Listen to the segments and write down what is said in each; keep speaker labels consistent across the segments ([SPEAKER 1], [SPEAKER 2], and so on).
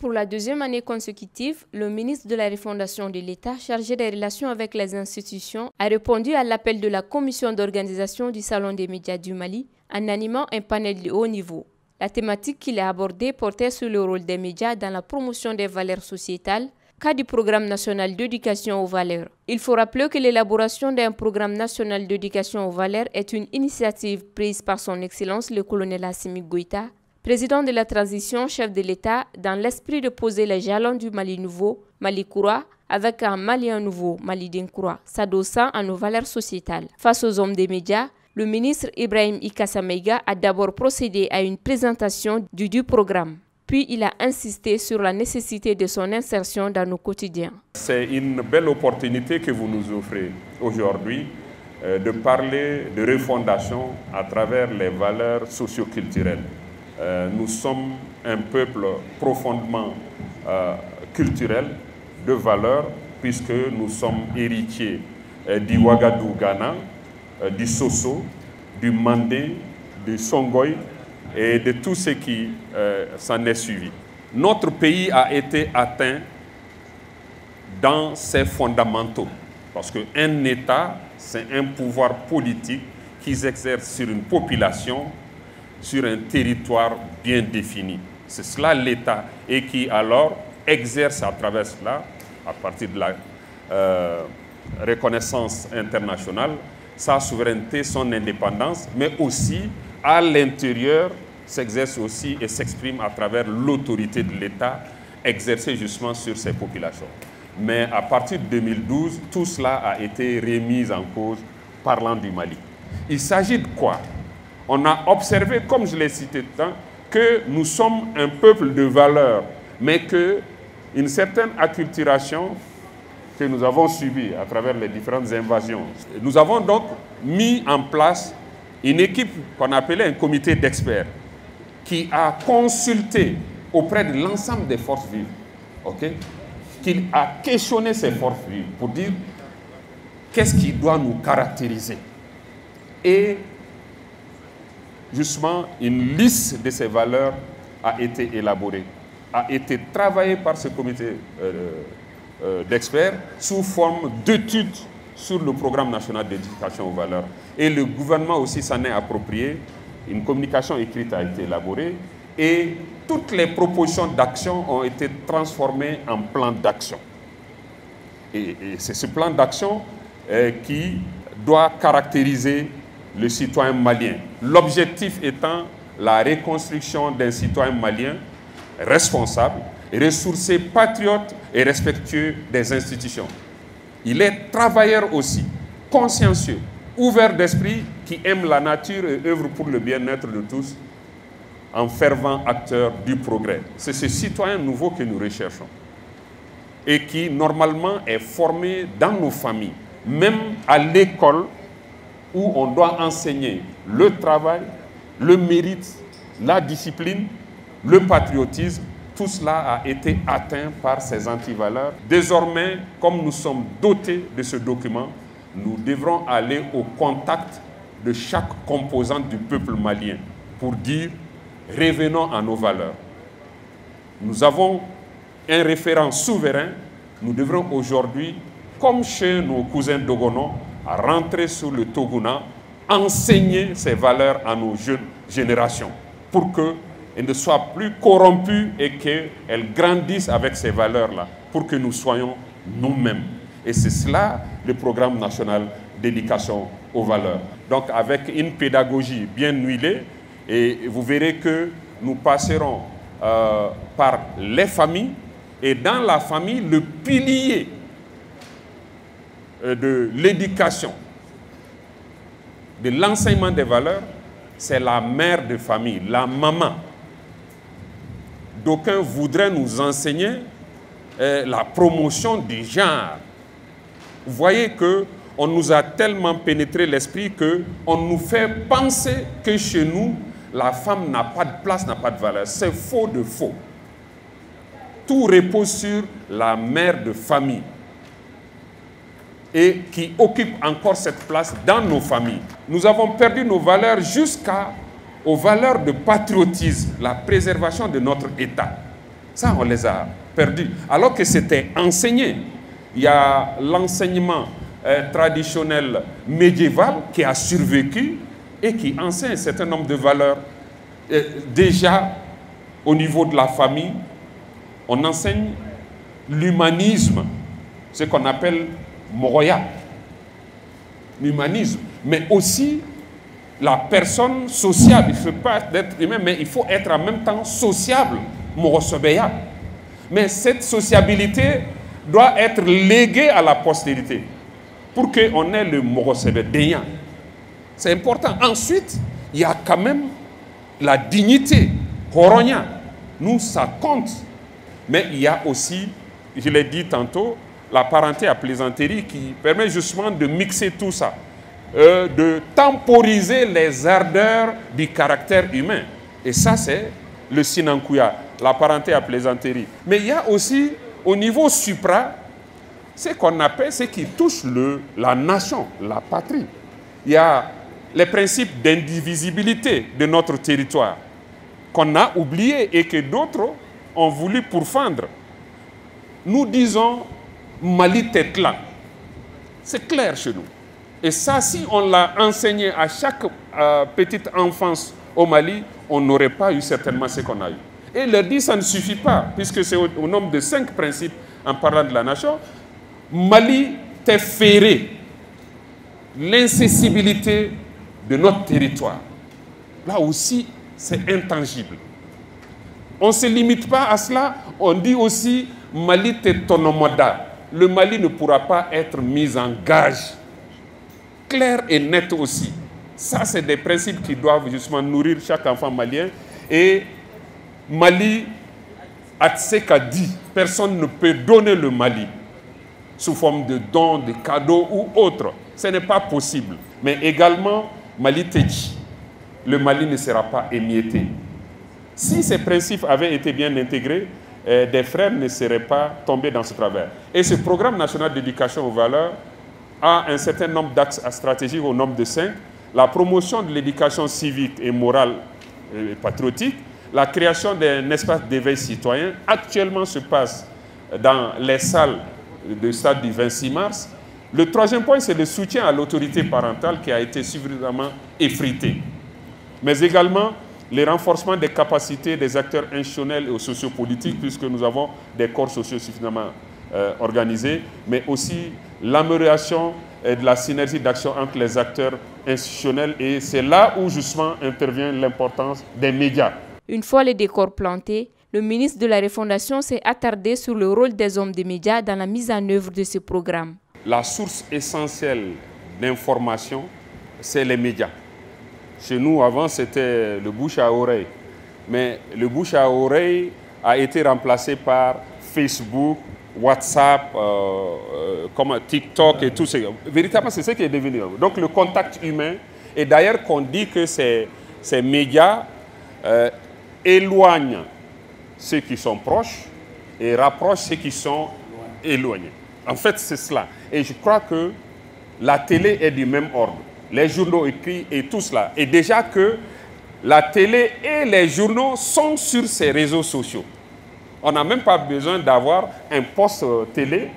[SPEAKER 1] Pour la deuxième année consécutive, le ministre de la Refondation de l'État, chargé des relations avec les institutions, a répondu à l'appel de la commission d'organisation du Salon des médias du Mali en animant un panel de haut niveau. La thématique qu'il a abordée portait sur le rôle des médias dans la promotion des valeurs sociétales, cas du programme national d'éducation aux valeurs. Il faut rappeler que l'élaboration d'un programme national d'éducation aux valeurs est une initiative prise par son Excellence le colonel Assimi Goïta, président de la transition, chef de l'État, dans l'esprit de poser les jalons du Mali nouveau, Mali Koura, avec un Malien nouveau, Mali Dinkoura, s'adossant à nos valeurs sociétales. Face aux hommes des médias, le ministre Ibrahim Ikassa Meiga a d'abord procédé à une présentation du programme. Puis il a insisté sur la nécessité de son insertion dans nos quotidiens.
[SPEAKER 2] C'est une belle opportunité que vous nous offrez aujourd'hui de parler de refondation à travers les valeurs socioculturelles. Nous sommes un peuple profondément culturel de valeurs puisque nous sommes héritiers du Ouagadou Ghana, du Soso, du Mandé, du Songhai et de tout ce qui s'en est suivi. Notre pays a été atteint dans ses fondamentaux parce qu'un État, c'est un pouvoir politique qui s'exerce sur une population, sur un territoire bien défini. C'est cela l'État et qui alors exerce à travers cela, à partir de la reconnaissance internationale, sa souveraineté, son indépendance, mais aussi à l'intérieur s'exerce aussi et s'exprime à travers l'autorité de l'État exercée justement sur ces populations. Mais à partir de 2012, tout cela a été remis en cause parlant du Mali. Il s'agit de quoi? On a observé, comme je l'ai cité tout à l'heure, que nous sommes un peuple de valeurs, mais qu'une certaine acculturation que nous avons subie à travers les différentes invasions. Nous avons donc mis en place une équipe qu'on appelait un comité d'experts qui a consulté auprès de l'ensemble des forces vives, qui a questionné ces forces vives pour dire qu'est-ce qui doit nous caractériser. Et justement, une liste de ces valeurs a été élaborée, a été travaillée par ce comité d'experts sous forme d'études sur le programme national d'éducation aux valeurs. Et le gouvernement aussi s'en est approprié. Une communication écrite a été élaborée et toutes les propositions d'action ont été transformées en plan d'action. Et c'est ce plan d'action qui doit caractériser le citoyen malien. L'objectif étant la reconstruction d'un citoyen malien responsable, ressourcé, patriote et respectueux des institutions. Il est travailleur aussi, consciencieux, ouvert d'esprit, qui aime la nature et œuvre pour le bien-être de tous, en fervent acteur du progrès. C'est ce citoyen nouveau que nous recherchons et qui, normalement, est formé dans nos familles, même à l'école, où on doit enseigner le travail, le mérite, la discipline, le patriotisme. Tout cela a été atteint par ces antivaleurs. Désormais, comme nous sommes dotés de ce document, nous devrons aller au contact de chaque composante du peuple malien pour dire « revenons à nos valeurs ». Nous avons un référent souverain. Nous devrons aujourd'hui, comme chez nos cousins dogonons, à rentrer sur le Toguna, enseigner ces valeurs à nos jeunes générations pour qu'elles ne soient plus corrompues et qu'elles grandissent avec ces valeurs-là, pour que nous soyons nous-mêmes. Et c'est cela le programme national d'éducation aux valeurs. Donc avec une pédagogie bien huilée, et vous verrez que nous passerons par les familles, et dans la famille, le pilier de l'éducation, de l'enseignement des valeurs, c'est la mère de famille, la maman. D'aucuns voudraient nous enseigner la promotion du genre. Vous voyez qu'on nous a tellement pénétré l'esprit qu'on nous fait penser que chez nous, la femme n'a pas de place, n'a pas de valeur. C'est faux de faux. Tout repose sur la mère de famille et qui occupe encore cette place dans nos familles. Nous avons perdu nos valeurs jusqu'aux valeurs de patriotisme, la préservation de notre État. Ça, on les a perdus. Alors que c'était enseigné. Il y a l'enseignement traditionnel médiéval qui a survécu et qui enseigne un certain nombre de valeurs. Déjà, au niveau de la famille, on enseigne l'humanisme, ce qu'on appelle Moroya. L'humanisme, mais aussi la personne sociable. Il ne faut pas être humain, mais il faut être en même temps sociable, Morosobeya. Mais cette sociabilité doit être léguée à la postérité pour qu'on ait le Morosobeya. C'est important. Ensuite, il y a quand même la dignité, Horonya. Nous, ça compte. Mais il y a aussi, je l'ai dit tantôt, la parenté à plaisanterie qui permet justement de mixer tout ça, de temporiser les ardeurs du caractère humain. Et ça, c'est le Sinankuya, la parenté à plaisanterie. Mais il y a aussi, au niveau supra, ce qu'on appelle, ce qui touche la nation, la patrie. Il y a les principes d'indivisibilité de notre territoire qu'on a oubliés et que d'autres ont voulu pourfendre. Nous disons Mali Tetla. C'est clair chez nous. Et ça, si on l'a enseigné à chaque petite enfance au Mali, on n'aurait pas eu certainement ce qu'on a eu. Et leur dit, ça ne suffit pas, puisque c'est au nombre de 5 principes en parlant de la nation. Mali t'est ferré. L'incessibilité de notre territoire. Là aussi, c'est intangible. On ne se limite pas à cela, on dit aussi Mali Tetonomoda. Le Mali ne pourra pas être mis en gage. Clair et net aussi. Ça, c'est des principes qui doivent justement nourrir chaque enfant malien. Et Mali, Atseka dit, personne ne peut donner le Mali sous forme de dons, de cadeaux ou autre. Ce n'est pas possible. Mais également, Mali Teji, le Mali ne sera pas émietté. Si ces principes avaient été bien intégrés, des frères ne seraient pas tombés dans ce travers. Et ce programme national d'éducation aux valeurs a un certain nombre d'axes stratégiques au nombre de 5. La promotion de l'éducation civique et morale et patriotique, la création d'un espace d'éveil citoyen, actuellement se passe dans les salles de stade du 26 mars. Le troisième point, c'est le soutien à l'autorité parentale qui a été suffisamment effrité. Mais également, le renforcement des capacités des acteurs institutionnels et sociopolitiques, puisque nous avons des corps sociaux suffisamment organisés, mais aussi l'amélioration de la synergie d'action entre les acteurs institutionnels. Et c'est là où justement intervient l'importance des médias.
[SPEAKER 1] Une fois les décors plantés, le ministre de la Refondation s'est attardé sur le rôle des hommes des médias dans la mise en œuvre de ce programme.
[SPEAKER 2] La source essentielle d'information, c'est les médias. Chez nous, avant, c'était le bouche à oreille. Mais le bouche à oreille a été remplacé par Facebook, WhatsApp, TikTok et tout ça. Véritablement, c'est ce qui est devenu. Donc, le contact humain. Et d'ailleurs, qu'on dit que ces médias éloignent ceux qui sont proches et rapprochent ceux qui sont éloignés. En fait, c'est cela. Et je crois que la télé est du même ordre. Les journaux écrits et tout cela. Et déjà que la télé et les journaux sont sur ces réseaux sociaux. On n'a même pas besoin d'avoir un poste télé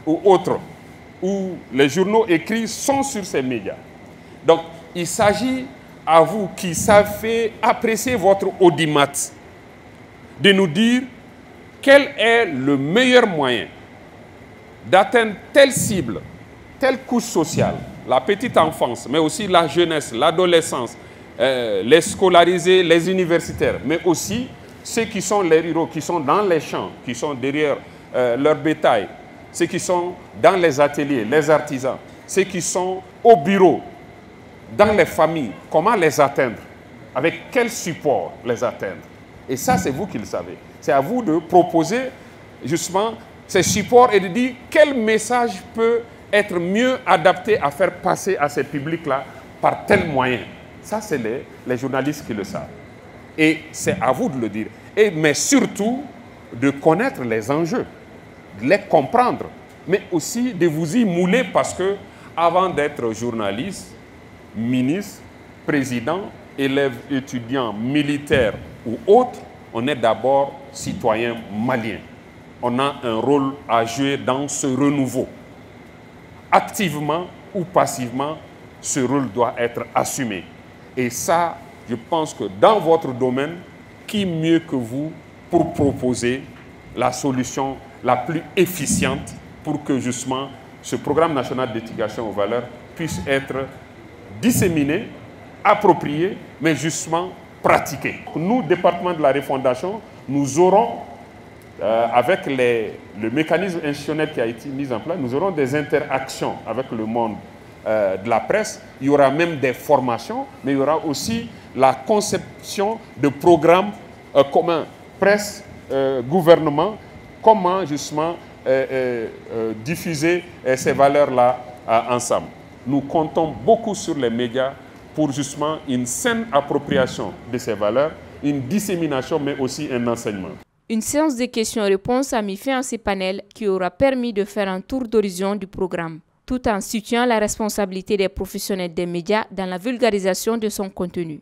[SPEAKER 2] ou autre, où les journaux écrits sont sur ces médias. Donc, il s'agit à vous qui savez apprécier votre audimat, de nous dire quel est le meilleur moyen d'atteindre telle cible, telle couche sociale, la petite enfance, mais aussi la jeunesse, l'adolescence, les scolarisés, les universitaires, mais aussi ceux qui sont les ruraux, qui sont dans les champs, qui sont derrière leur bétail, ceux qui sont dans les ateliers, les artisans, ceux qui sont au bureau, dans les familles. Comment les atteindre? Avec quel support les atteindre? Et ça, c'est vous qui le savez. C'est à vous de proposer justement ces supports et de dire quel message peut être mieux adapté à faire passer à ces publics-là par tel moyen. Ça, c'est les journalistes qui le savent. Et c'est à vous de le dire. Mais surtout, de connaître les enjeux, de les comprendre, mais aussi de vous y mouler parce que, avant d'être journaliste, ministre, président, élève, étudiant, militaire ou autre, on est d'abord citoyens maliens. On a un rôle à jouer dans ce renouveau. Activement ou passivement, ce rôle doit être assumé. Et ça, je pense que dans votre domaine, qui mieux que vous pour proposer la solution la plus efficiente pour que justement ce programme national d'éducation aux valeurs puisse être disséminé, approprié, mais justement pratiqué. Nous, département de la refondation, nous aurons, avec le mécanisme institutionnel qui a été mis en place, nous aurons des interactions avec le monde de la presse. Il y aura même des formations, mais il y aura aussi la conception de programmes communs, presse, gouvernement, comment justement diffuser ces valeurs-là ensemble. Nous comptons beaucoup sur les médias pour justement une saine appropriation de ces valeurs, une dissémination, mais aussi un enseignement.
[SPEAKER 1] Une séance de questions-réponses a mis fin à ces panels qui aura permis de faire un tour d'horizon du programme, tout en situant la responsabilité des professionnels des médias dans la vulgarisation de son contenu.